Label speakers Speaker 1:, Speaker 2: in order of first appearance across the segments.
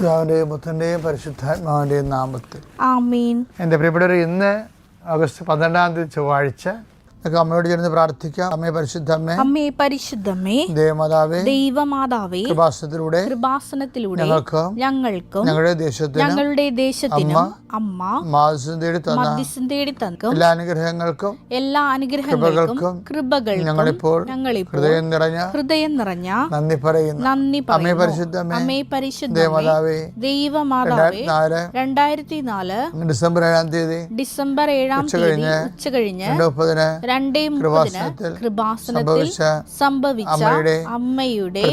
Speaker 1: പിതാവിൻ്റെയും പുത്രൻ്റെയും പരിശുദ്ധാത്മാവിൻ്റെയും നാമത്തിൽ
Speaker 2: ആമേൻ.
Speaker 1: എൻ്റെ പ്രിയപ്പെട്ടവർ, ഇന്ന് ഓഗസ്റ്റ് 12 ചൊവ്വാഴ്ച. നമുക്ക് അമ്മയോട് ചേർന്ന് പ്രാർത്ഥിക്കാം. അമ്മേ പരിശുദ്ധമ്മേ,
Speaker 2: അമ്മേ പരിശുദ്ധമ്മേ,
Speaker 1: ദേവമാതാവേ,
Speaker 2: ദൈവമാതാവേ,
Speaker 1: കൃപാസനത്തിലൂടെ ഞങ്ങൾക്കും ഞങ്ങളുടെ ദേശത്തിനും
Speaker 2: അമ്മ
Speaker 1: മധ്യസ്ഥം തേടി തന്ന എല്ലാ അനുഗ്രഹങ്ങൾക്കും കൃപകൾക്കും ഞങ്ങളിപ്പോൾ ഹൃദയം നിറഞ്ഞ നന്ദി പറയുന്നു. അമ്മേ പരിശുദ്ധമ്മേ,
Speaker 2: അമ്മേ പരിശുദ്ധമേ, ദൈവമാതാവേ, 2004
Speaker 1: ഡിസംബർ 7
Speaker 2: ഉച്ചകഴിഞ്ഞ് 2:30 കൃപാസനത്തിൽ സംഭവിച്ച അമ്മയുടെ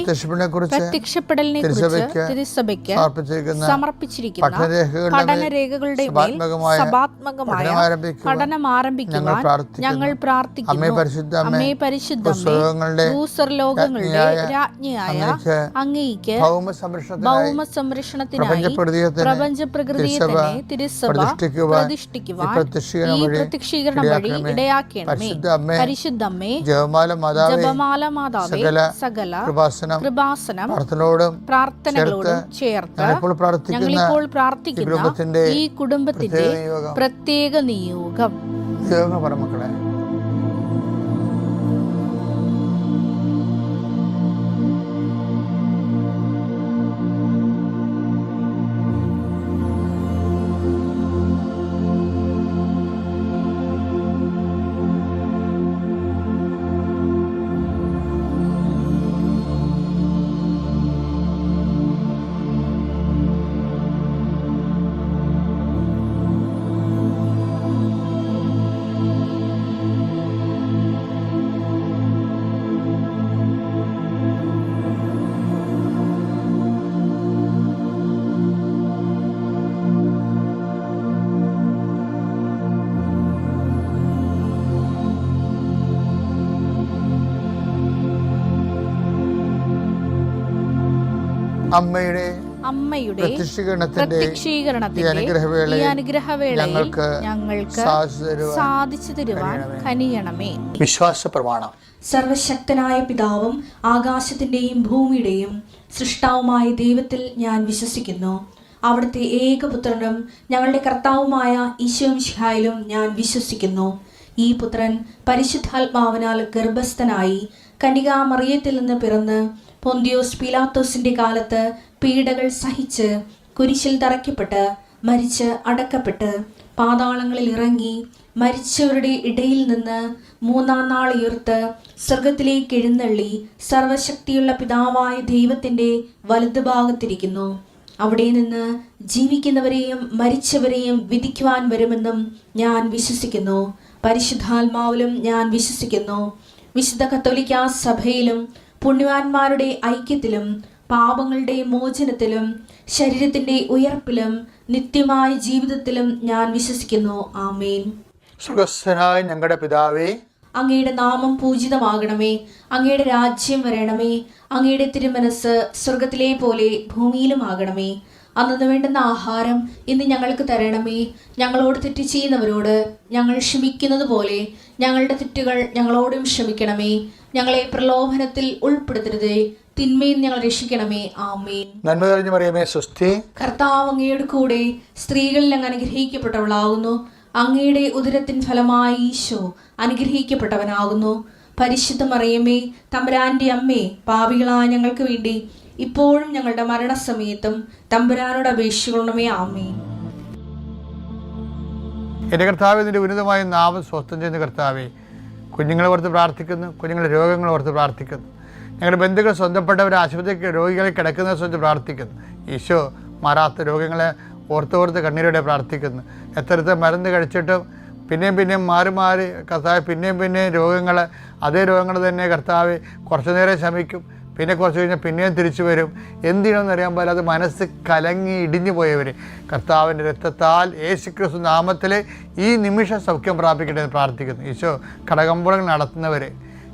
Speaker 2: പ്രത്യക്ഷപ്പെടലിനെ കുറിച്ച് തിരുസഭയ്ക്ക് സമർപ്പിച്ചിരിക്കുന്ന പഠനരേഖകളുടെ മേൽ സഭാത്മകമായ പഠനം ആരംഭിക്കുവാൻ ഞങ്ങൾ പ്രാർത്ഥിക്കുന്നു. അമ്മേ പരിശുദ്ധമേ, ഭൂസ്വർലോകങ്ങളുടെ രാജ്ഞിയായ അങ്ങേയ്ക്ക് ഭൗമ സംരക്ഷണത്തിനായി പ്രപഞ്ച പ്രകൃതിയെ തന്നെ തിരുസഭ പ്രതിഷ്ഠിക്കുവാൻ ഈ പ്രത്യക്ഷീകരണം വഴി ഇടയാക്കണമേ. പരിശുദ്ധമ്മേ, ജപമാല മാതാവേ, സകല കൃപാസനം പ്രാർത്ഥനകളോടും ചേർത്ത് ഞങ്ങളിപ്പോൾ പ്രാർത്ഥിക്കുന്ന ഈ കുടുംബത്തിന്റെ പ്രത്യേക നിയോഗം.
Speaker 1: മക്കളെ, അമ്മയുടെ പ്രത്യക്ഷീകരണത്തിന്റെ ഈ അനുഗ്രഹവേളയിൽ ഞങ്ങൾക്ക് സാധിച്ചു തരുവാൻ കനിയണമേ. വിശ്വാസ പ്രമാണം.
Speaker 2: സർവശക്തനായ പിതാവും ആകാശത്തിന്റെയും ഭൂമിയുടെയും സൃഷ്ടാവുമായ ദൈവത്തിൽ ഞാൻ വിശ്വസിക്കുന്നു. അവിടുത്തെ ഏകപുത്രനും ഞങ്ങളുടെ കർത്താവുമായ ഈശോമിശിഹായിലും ഞാൻ വിശ്വസിക്കുന്നു. ഈ പുത്രൻ പരിശുദ്ധാത്മാവിനാൽ ഗർഭസ്ഥനായി കന്യകാമറിയത്തിൽ നിന്ന് പിറന്ന് പൊന്തിയോസ് പീലാത്തോസിന്റെ കാലത്ത് പീഡകൾ സഹിച്ച് കുരിശിൽ തറയ്ക്കപ്പെട്ട് മരിച്ച് അടക്കപ്പെട്ട് പാതാളങ്ങളിൽ ഇറങ്ങി മരിച്ചവരുടെ ഇടയിൽ നിന്ന് 3-ാം നാൾ ഉയർത്ത് സ്വർഗത്തിലേക്ക് എഴുന്നള്ളി സർവശക്തിയുള്ള പിതാവായ ദൈവത്തിന്റെ വലതുഭാഗത്തിരിക്കുന്നു. അവിടെ നിന്ന് ജീവിക്കുന്നവരെയും മരിച്ചവരെയും വിധിക്കുവാൻ വരുമെന്നും ഞാൻ വിശ്വസിക്കുന്നു. പരിശുദ്ധാത്മാവിലും ഞാൻ വിശ്വസിക്കുന്നു. വിശുദ്ധ കത്തോലിക്കാ സഭയിലും പുണ്യവാന്മാരുടെ ഐക്യത്തിലും പാപങ്ങളുടെ മോചനത്തിലും ശരീരത്തിന്റെ ഉയർപ്പിലും നിത്യമായ ജീവിതത്തിലും ഞാൻ വിശ്വസിക്കുന്നു. ആമേൻ.
Speaker 1: സ്വർഗ്ഗസ്ഥനായ ഞങ്ങളുടെ പിതാവേ,
Speaker 2: അങ്ങയുടെ നാമം പൂജിതമാകണമേ. അങ്ങയുടെ രാജ്യം വരണമേ. അങ്ങയുടെ തിരുമനസ് സ്വർഗത്തിലെ പോലെ ഭൂമിയിലും ആകണമേ. അന്നു വേണ്ടുന്ന ആഹാരം ഇന്ന് ഞങ്ങൾക്ക് തരണമേ. ഞങ്ങളോട് തെറ്റ് ചെയ്യുന്നവരോട് ഞങ്ങൾ ക്ഷമിക്കുന്നത് പോലെ ഞങ്ങളുടെ തെറ്റുകൾ ഞങ്ങളോടും ക്ഷമിക്കണമേ. ഞങ്ങളെ പ്രലോഭനത്തിൽ ഉൾപ്പെടുത്തരുതേ, തിന്മയിൽ ഞങ്ങൾ രക്ഷിക്കണമേ. ആമേൻ.
Speaker 1: നന്മ നിറഞ്ഞ മറിയമേ, സ്വസ്തി.
Speaker 2: കർത്താവ് അങ്ങയുടെ കൂടെ സ്ത്രീകളിൽ അങ്ങ് അനുഗ്രഹിക്കപ്പെട്ടവളാകുന്നു. അങ്ങയുടെ ഉദരത്തിൻ ഫലമായി ഈശോ അനുഗ്രഹിക്കപ്പെട്ടവനാകുന്നു. പരിശുദ്ധ മറിയമേ, തമ്പുരാന്റെ അമ്മേ, പാപികളായ ഞങ്ങൾക്ക് വേണ്ടി ഇപ്പോഴും ഞങ്ങളുടെ മരണസമയത്തും തമ്പുരാനോട് അപേക്ഷിക്കണമേ. ആമേൻ.
Speaker 1: എൻ്റെ കർത്താവേ, നിന്റെ ഉന്നതമായ നാമം സ്വസ്ഥം ചെയ്യുന്ന കർത്താവേ, കുഞ്ഞുങ്ങളെ ഓർത്ത് പ്രാർത്ഥിക്കുന്നു, കുഞ്ഞുങ്ങളുടെ രോഗങ്ങളെ ഓർത്ത് പ്രാർത്ഥിക്കുന്നു, ഞങ്ങളുടെ ബന്ധുക്കൾ സ്വന്തപ്പെട്ടവർ ആശുപത്രിക്ക് രോഗികളെ കിടക്കുന്ന സ്വന്തം പ്രാർത്ഥിക്കുന്നു. ഈശോ മാറാത്ത രോഗങ്ങളെ ഓർത്തോർത്ത് കണ്ണീരോടെ പ്രാർത്ഥിക്കുന്നു. എത്ര മരുന്ന് കഴിച്ചിട്ടും പിന്നെയും മാറി കർത്താവ് പിന്നെയും രോഗങ്ങൾ, അതേ രോഗങ്ങൾ തന്നെ കർത്താവ് കുറച്ചു നേരം ശമിക്കും, പിന്നെ കുറച്ച് കഴിഞ്ഞാൽ പിന്നെയും തിരിച്ചു വരും. എന്തിനാണെന്ന് അറിയാൻ പോലെ അത് മനസ്സ് കലങ്ങി ഇടിഞ്ഞു പോയവർ കർത്താവിൻ്റെ രക്തത്താൽ യേശുക്രിസ്തു നാമത്തിൽ ഈ നിമിഷം സൗഖ്യം പ്രാപിക്കട്ടെ എന്ന് പ്രാർത്ഥിക്കുന്നു. ഈശോ കടകമ്പോളങ്ങൾ നടത്തുന്നവർ,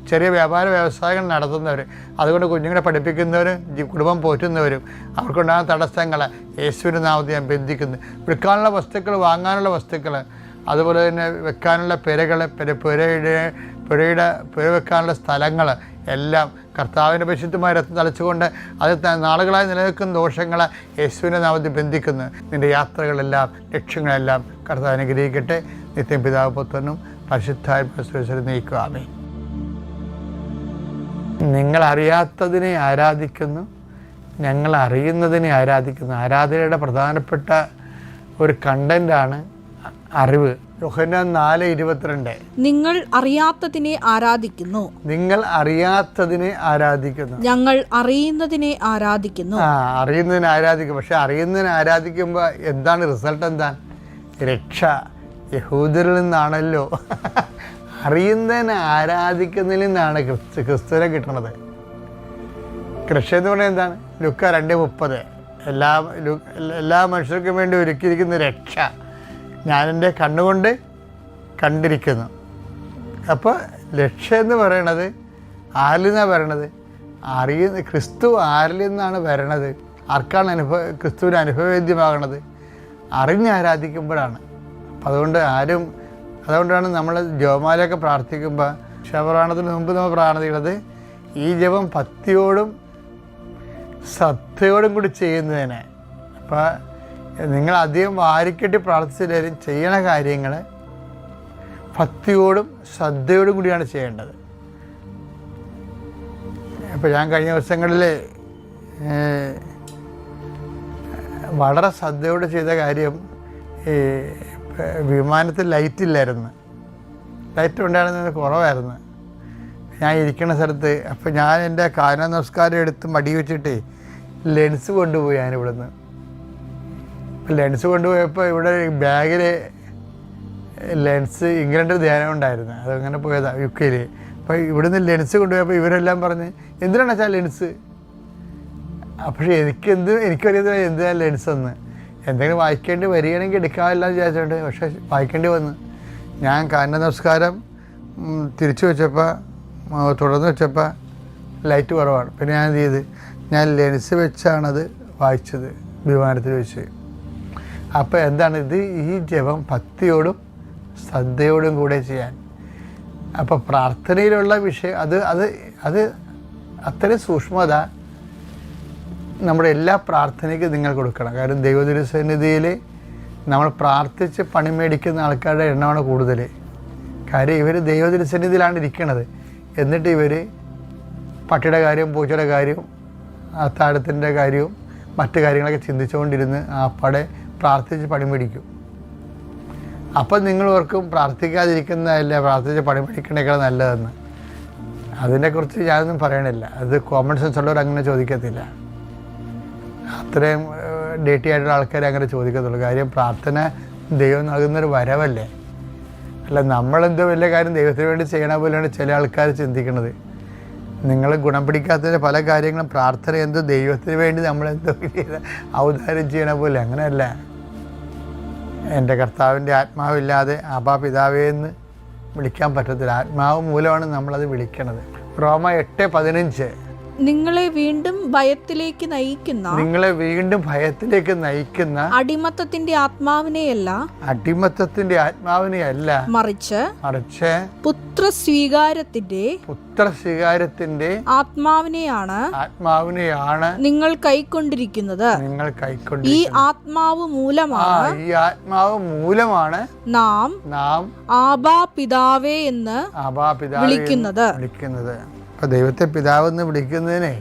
Speaker 1: ചെറിയ വ്യാപാര വ്യവസായങ്ങൾ നടത്തുന്നവർ, അതുകൊണ്ട് കുഞ്ഞുങ്ങളെ പഠിപ്പിക്കുന്നവരും കുടുംബം പോറ്റുന്നവരും അവർക്കുണ്ടാകുന്ന തടസ്സങ്ങൾ യേശുവിൻ്റെ നാമത്തിൽ ഞാൻ ബന്ധിക്കുന്നു. വിൽക്കാനുള്ള വസ്തുക്കൾ, വാങ്ങാനുള്ള വസ്തുക്കൾ, അതുപോലെ തന്നെ വെക്കാനുള്ള പുരകൾ, പുരയുടെ പുരവെക്കാനുള്ള സ്ഥലങ്ങൾ എല്ലാം കർത്താവിൻ്റെ പരിശുദ്ധമായ രക്തം തളിച്ചുകൊണ്ട് അത് നാളുകളായി നിലനിൽക്കുന്ന ദോഷങ്ങളെ യേശുവിൻ്റെ നാമത്തിൽ ബന്ധിക്കുന്നു. നിൻ്റെ യാത്രകളെല്ലാം ലക്ഷ്യങ്ങളെല്ലാം കർത്താവ് അനുഗ്രഹിക്കട്ടെ. നിത്യം പിതാവ് പുത്രനും പരിശുദ്ധാത്മാവിനെ നയിക്കുക. ആമേൻ. നിങ്ങൾ അറിയാത്തതിനെ ആരാധിക്കുന്നു, ഞങ്ങൾ അറിയുന്നതിനെ ആരാധിക്കുന്നു. ആരാധനയുടെ പ്രധാനപ്പെട്ട ഒരു കണ്ടൻ്റാണ് അറിവ്. യോഹന്നാൻ 4:22. നിങ്ങൾ
Speaker 3: അറിയാത്തതിനെ ആരാധിക്കുന്നു,
Speaker 1: നിങ്ങൾ അറിയാത്തതിനെ ആരാധിക്കുന്നു,
Speaker 3: ഞങ്ങൾ അറിയുന്നതിനെ ആരാധിക്കുന്നു.
Speaker 1: അറിയുന്നതിനെ ആരാധിക്കും. പക്ഷെ അറിയുന്നതിനെ ആരാധിക്കുമ്പോൾ എന്താണ് റിസൾട്ട്? എന്താണ്? രക്ഷ യഹൂദരിൽ നിന്നാണല്ലോ. അറിയുന്നതിനെ ആരാധിക്കുന്നതിൽ നിന്നാണ് ക്രിസ്തുവിനെ കിട്ടുന്നത്. രക്ഷ എന്ന് പറഞ്ഞാൽ എന്താണ്? ലൂക്ക 2:30. എല്ലാ മനുഷ്യർക്കും വേണ്ടി ഒരുക്കിയിരിക്കുന്ന രക്ഷ ഞാനെൻ്റെ കണ്ണുകൊണ്ട് കണ്ടിരിക്കുന്നു. അപ്പോൾ രക്ഷ എന്ന് പറയണത് ആരിൽ നിന്നാണ് വരണത്? ക്രിസ്തു ആരിൽ നിന്നാണ് വരണത്? ആർക്കാണ് ക്രിസ്തുവിന് അനുഭവവേദ്യമാകണത്? അറിഞ്ഞ് ആരാധിക്കുമ്പോഴാണ്. അപ്പം അതുകൊണ്ടാണ് നമ്മൾ ജപമാലയൊക്കെ പ്രാർത്ഥിക്കുമ്പോൾ ശവപ്രാണത്തിന് മുമ്പ് നമ്മൾ പ്രാർത്ഥിക്കുന്നത് ഈ ജപം ഭക്തിയോടും ശ്രദ്ധയോടും കൂടി ചെയ്യുന്നതിന്. അപ്പോൾ നിങ്ങൾ അധികം വാരിക്കെട്ടി പ്രാർത്ഥിച്ചില്ലാലും ചെയ്യണ കാര്യങ്ങൾ ഭക്തിയോടും ശ്രദ്ധയോടും കൂടിയാണ് ചെയ്യേണ്ടത്. അപ്പോൾ ഞാൻ കഴിഞ്ഞ ദിവസങ്ങളിൽ വളരെ ശ്രദ്ധയോട് ചെയ്ത കാര്യം, വിമാനത്തിൽ ലൈറ്റില്ലായിരുന്നു. ലൈറ്റ് ഉണ്ടായിരുന്നത് കുറവായിരുന്നു ഞാൻ ഇരിക്കുന്ന സ്ഥലത്ത്. അപ്പോൾ ഞാൻ എൻ്റെ കാന നമസ്കാരം എടുത്ത് മടി വെച്ചിട്ട് ലെൻസ് കൊണ്ടുപോയി. ഞാനിവിടുന്ന് ലെൻസ് കൊണ്ടുപോയപ്പോൾ ഇവിടെ ബാഗിൽ ലെൻസ് ഇംഗ്ലണ്ടിൽ ധ്യാനം ഉണ്ടായിരുന്നു. അതങ്ങനെ പോയതാണ് UK-ൽ. അപ്പോൾ ഇവിടുന്ന് ലെൻസ് കൊണ്ടുപോയപ്പോൾ ഇവരെല്ലാം പറഞ്ഞ് എന്തിനാണ് വെച്ചാൽ ലെൻസ്? പക്ഷേ എനിക്കറിയാത്ത എന്തിനാണ് ലെൻസ് എന്ന്. എന്തെങ്കിലും വായിക്കേണ്ടി വരികയാണെങ്കിൽ എടുക്കാമല്ലോ എന്ന് വിചാരിച്ചോണ്ട്. പക്ഷേ വായിക്കേണ്ടി വന്നു. ഞാൻ കാന നമസ്കാരം തിരിച്ചു വെച്ചപ്പോൾ തുടർന്ന് വെച്ചപ്പോൾ ലൈറ്റ് കുറവാണ്. പിന്നെ ഞാൻ എന്ത് ചെയ്ത്, ഞാൻ ലെൻസ് വെച്ചാണത് വായിച്ചത് വിമാനത്തിൽ വെച്ച്. അപ്പോൾ എന്താണ് ഇത്? ഈ ജപം ഭക്തിയോടും ശ്രദ്ധയോടും കൂടെ ചെയ്യാൻ. അപ്പോൾ പ്രാർത്ഥനയിലുള്ള വിഷയം അത് അത്രയും സൂക്ഷ്മത നമ്മുടെ എല്ലാ പ്രാർത്ഥനയ്ക്കും നിങ്ങൾ കൊടുക്കണം. കാരണം ദൈവതിരുസന്നിധിയിൽ നമ്മൾ പ്രാർത്ഥിച്ച് പണി മേടിക്കുന്ന ആൾക്കാരുടെ എണ്ണമാണ് കൂടുതൽ. കാര്യം ഇവർ ദൈവതിരുസന്നിധിയിലാണ് ഇരിക്കണത്. എന്നിട്ട് ഇവർ പട്ടിയുടെ കാര്യം, പൂച്ചയുടെ കാര്യവും, അത്താഴത്തിൻ്റെ കാര്യവും മറ്റു കാര്യങ്ങളൊക്കെ ചിന്തിച്ചുകൊണ്ടിരുന്ന് ആപ്പാടെ പ്രാർത്ഥിച്ച് പണി മേടിക്കും. അപ്പം നിങ്ങൾ ഓർക്കും പ്രാർത്ഥിക്കാതിരിക്കുന്നതല്ല, പ്രാർത്ഥിച്ച് പണി മേടിക്കണേക്കാൾ നല്ലതെന്ന്. അതിനെക്കുറിച്ച് ഞാനൊന്നും പറയണില്ല. അത് കോമൺ സെൻസ് ഉള്ളവർ അങ്ങനെ ചോദിക്കത്തില്ല. അത്രയും ഡേറ്റി ആയിട്ടുള്ള ആൾക്കാർ അങ്ങനെ ചോദിക്കത്തുള്ളൂ. കാര്യം പ്രാർത്ഥന ദൈവം നൽകുന്നൊരു വരവല്ലേ. അല്ല നമ്മളെന്തോ വലിയ കാര്യം ദൈവത്തിന് വേണ്ടി ചെയ്യണ പോലെയാണ് ചില ആൾക്കാർ ചിന്തിക്കുന്നത്. നിങ്ങൾ ഗുണം പിടിക്കാത്തതിൻ്റെ പല കാര്യങ്ങളും പ്രാർത്ഥന എന്തോ ദൈവത്തിന് വേണ്ടി നമ്മളെന്തോ ഔദാര്യം ചെയ്യണ പോലെ. അങ്ങനെയല്ല. എൻ്റെ കർത്താവിൻ്റെ ആത്മാവില്ലാതെ ആബാ പിതാവേ എന്ന് വിളിക്കാൻ പറ്റത്തില്ല. ആത്മാവ് മൂലമാണ് നമ്മളത് വിളിക്കണത്. റോമ 8:15.
Speaker 3: നിങ്ങളെ വീണ്ടും ഭയത്തിലേക്ക് നയിക്കുന്ന
Speaker 1: അടിമത്തത്തിന്റെ ആത്മാവിനെയല്ല
Speaker 3: മറിച്ച് പുത്രസ്വീകാരത്തിന്റെ ആത്മാവിനെയാണ് നിങ്ങൾ കൈക്കൊണ്ടിരിക്കുന്നത്. ഈ ആത്മാവ് മൂലമാണ് നാം ആബാ പിതാവേ എന്ന് വിളിക്കുന്നത്.
Speaker 1: അപ്പോൾ ദൈവത്തെ പിതാവെന്ന് വിളിക്കുന്നതിനെ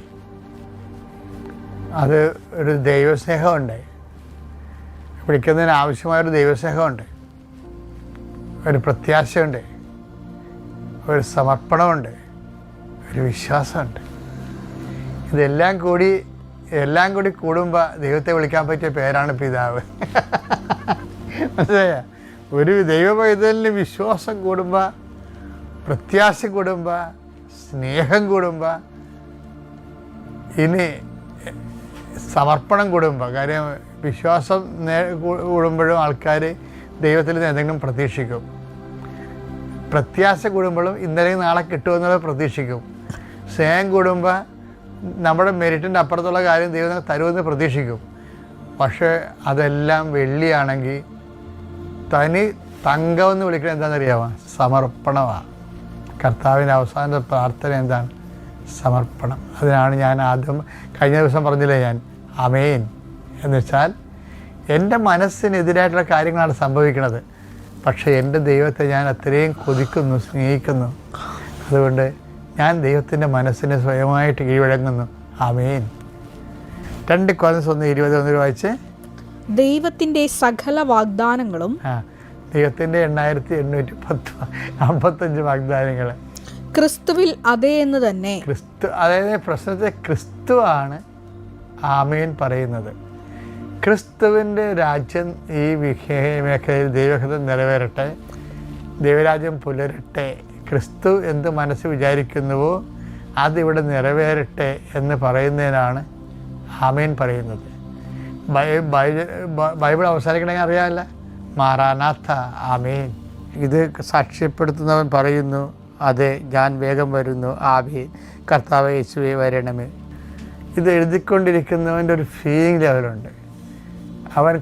Speaker 1: അത് ഒരു ദൈവസ്നേഹമുണ്ട്. വിളിക്കുന്നതിന് ആവശ്യമായൊരു ദൈവസ്നേഹമുണ്ട്, ഒരു പ്രത്യാശയുണ്ട്, ഒരു സമർപ്പണമുണ്ട്, ഒരു വിശ്വാസമുണ്ട്. ഇതെല്ലാം കൂടി കൂടുമ്പോൾ ദൈവത്തെ വിളിക്കാൻ പറ്റിയ പേരാണ് പിതാവ്. മനസ്സിലായ? ഒരു ദൈവ പൈതലിന് വിശ്വാസം കൂടുമ്പോൾ, പ്രത്യാശ കൂടുമ്പോൾ, സ്നേഹം കൂടുമ്പോൾ, ഇനി സമർപ്പണം കൂടുമ്പോൾ, കാര്യം വിശ്വാസം കൂടുമ്പോഴും ആൾക്കാർ ദൈവത്തിൽ നിന്ന് എന്തെങ്കിലും പ്രതീക്ഷിക്കും. പ്രത്യാശ കൂടുമ്പോഴും ഇന്നലെ നാളെ കിട്ടുമെന്നുള്ള പ്രതീക്ഷിക്കും. സ്നേഹം കൂടുമ്പോൾ നമ്മുടെ മെരിറ്റിൻ്റെ അപ്പുറത്തുള്ള കാര്യം ദൈവം തരുമെന്ന് പ്രതീക്ഷിക്കും. പക്ഷേ അതെല്ലാം വെള്ളിയാണെങ്കിൽ തനി തങ്കമെന്ന് വിളിക്കുന്നത് എന്താണെന്നറിയാമോ? സമർപ്പണമാണ്. കർത്താവിൻ്റെ അവസാന പ്രാർത്ഥന എന്താണ്? സമർപ്പണം. അതിനാണ് ഞാൻ ആദ്യം കഴിഞ്ഞ ദിവസം പറഞ്ഞില്ലേ ഞാൻ ആമേൻ എന്ന് വെച്ചാൽ എൻ്റെ മനസ്സിനെതിരായിട്ടുള്ള കാര്യങ്ങളാണ് സംഭവിക്കുന്നത്. പക്ഷേ എൻ്റെ ദൈവത്തെ ഞാൻ അത്രയും കൊതിക്കുന്നു, സ്നേഹിക്കുന്നു. അതുകൊണ്ട് ഞാൻ ദൈവത്തിൻ്റെ മനസ്സിനെ സ്വയമായിട്ട് കീഴ്വഴങ്ങുന്നു. ആമേൻ. 2 കൊരിന്ത്യർ 1:20 വായിച്ച്.
Speaker 3: ദൈവത്തിൻ്റെ സകല വാഗ്ദാനങ്ങളും
Speaker 1: ദൈവത്തിൻ്റെ 8855 വാഗ്ദാനങ്ങൾ
Speaker 3: ക്രിസ്തുവിൽ അതേ എന്ന് തന്നെ.
Speaker 1: ക്രിസ്തു, അതായത് പ്രശ്നത്തെ ക്രിസ്തുവാണ് ആമേൻ പറയുന്നത്. ക്രിസ്തുവിൻ്റെ രാജ്യം ഈ മേഖലയിൽ ദൈവഹിതം നിറവേറട്ടെ, ദൈവരാജ്യം പുലരട്ടെ, ക്രിസ്തു എന്ത് മനസ്സ് വിചാരിക്കുന്നുവോ അതിവിടെ നിറവേറട്ടെ എന്ന് പറയുന്നതിനാണ് ആമേൻ പറയുന്നത്. ബൈബിൾ അവസാനിക്കണമെങ്കിൽ അറിയാമല്ല, മാറാനാഥ ആമേൻ. ഇത് സാക്ഷ്യപ്പെടുത്തുന്നവൻ പറയുന്നു, അതെ ഞാൻ വേഗം വരുന്നു, ആമേൻ, കർത്താവേ യേശുവേ വരണമേ. ഇത് എഴുതിക്കൊണ്ടിരിക്കുന്നവൻ്റെ ഒരു ഫീലിംഗ് ലെവലുണ്ട്. അവൻ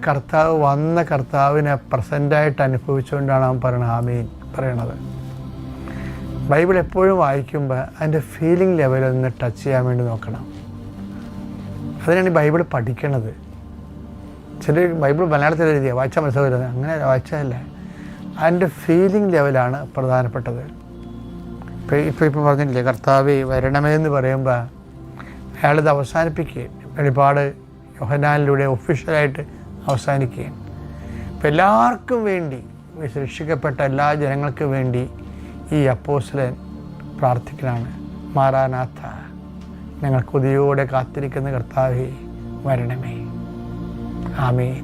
Speaker 1: കർത്താവിനെ പ്രസൻ്റായിട്ട് അനുഭവിച്ചുകൊണ്ടാണ് അവൻ പറയുന്നത് ആമേൻ പറയണത്. ബൈബിൾ എപ്പോഴും വായിക്കുമ്പോൾ അതിൻ്റെ ഫീലിംഗ് ലെവലൊന്ന് ടച്ച് ചെയ്യാൻ വേണ്ടി നോക്കണം. അതിനാണ് ഈ ബൈബിൾ പഠിക്കണത്. ചില ബൈബിൾ മലയാളത്തിൽ എഴുതിയ വായിച്ചാൽ മനസ്സിലാവില്ല, അങ്ങനെ വായിച്ചാലല്ല, അതിൻ്റെ ഫീലിംഗ് ലെവലാണ് പ്രധാനപ്പെട്ടത്. ഇപ്പം പറഞ്ഞില്ലേ കർത്താവേ വരണമേ എന്ന് പറയുമ്പോൾ അയാളിത് അവസാനിപ്പിക്കുകയും വെളിപ്പാട് യോഹന്നാനിലൂടെ ഒഫീഷ്യലായിട്ട് അവസാനിക്കുകയും ഇപ്പം എല്ലാവർക്കും വേണ്ടി, രക്ഷിക്കപ്പെട്ട എല്ലാ ജനങ്ങൾക്കും വേണ്ടി ഈ അപ്പോസ്തലൻ പ്രാർത്ഥിക്കലാണ്, മാറാനാഥ, ഞങ്ങൾ കൊതിയോടെ കാത്തിരിക്കുന്ന കർത്താവേ വരണമേ. ആമേൻ.